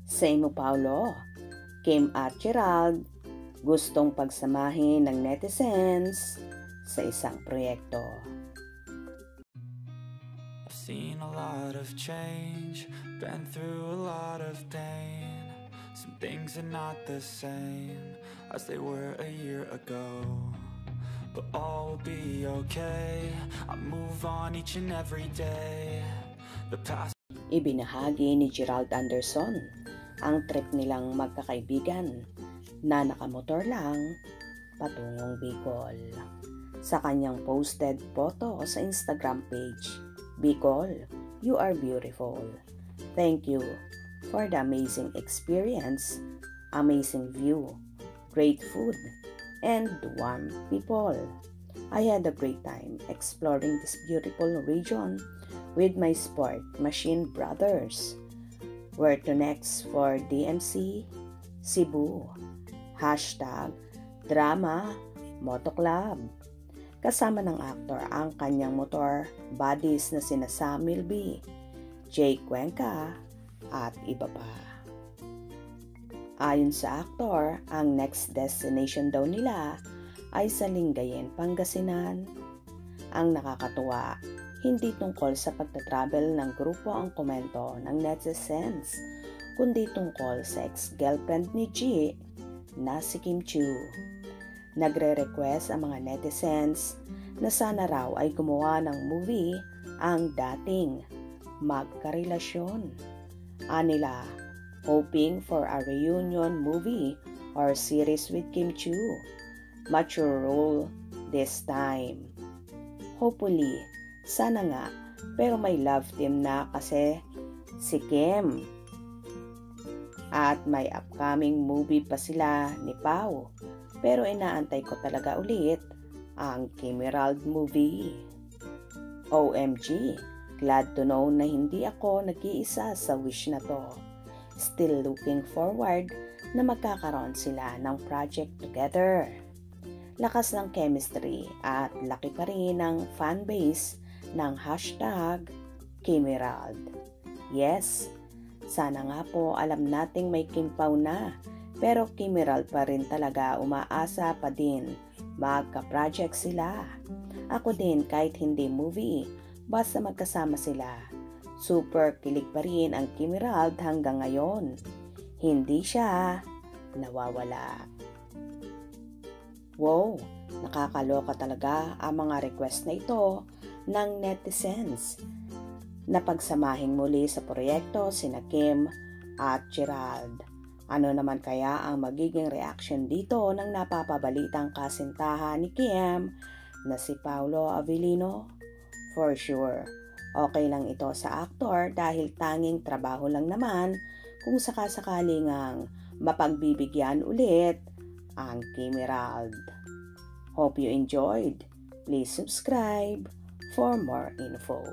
Same mo, Paulo. Kim at Gerald gustong pagsamahin ng netizens sa isang proyekto. I've seen a lot of change, been through a lot of pain. Some things are not the same as they were a year ago, but all will be okay. I move on each and every day. The past. Ibinahagi ni Gerald Anderson ang trip nilang magkakaibigan na nakamotor lang patungong Bicol. Sa kanyang posted photo sa Instagram page, Bicol, you are beautiful. Thank you for the amazing experience, amazing view, great food, and warm people. I had a great time exploring this beautiful region with my sport machine brothers. Where to next for DMC, Cebu, #Drama Moto Club. Kasama ng aktor ang kanyang motor buddies na sina Sam Milby, Jay Cuenca, at iba pa. Ayon sa aktor, ang next destination daw nila ay sa Lingayen, Pangasinan. Ang nakakatuwa, hindi tungkol sa pagtatravel ng grupo ang komento ng netizens, kundi tungkol sa ex-girlfriend ni G na si Kim Chiu. Nagre-request ang mga netizens na sana raw ay gumawa ng movie ang dating magkarelasyon. Anila, hoping for a reunion movie or series with Kim Chiu. Mature role this time. Hopefully, sana nga, pero may love team na kasi si Kim. At may upcoming movie pa sila ni Pao. Pero inaantay ko talaga ulit ang Kim Emerald movie. OMG, glad to know na hindi ako nag-iisa sa wish na to. Still looking forward na magkakaroon sila ng project together. Lakas ng chemistry at laki pa rin ng fanbase ng #Kimerald. Yes, sana nga po alam nating may Kim Pao na, pero Kimerald pa rin talaga umaasa pa din magka-project sila. Ako din kahit hindi movie, basta magkasama sila. Super kilig pa rin ang Kimerald hanggang ngayon. Hindi siya nawawala. Wow, nakakaloka talaga ang mga request na ito ng netizens na pagsamahin muli sa proyekto sina Kim at Gerald. Ano naman kaya ang magiging reaction dito ng napapabalitang kasintahan ni Kim na si Paolo Avellino? For sure, okay lang ito sa aktor dahil tanging trabaho lang naman kung sakasakaling ang mapagbibigyan ulit ang Kimerald. Hope you enjoyed. Please subscribe for more info.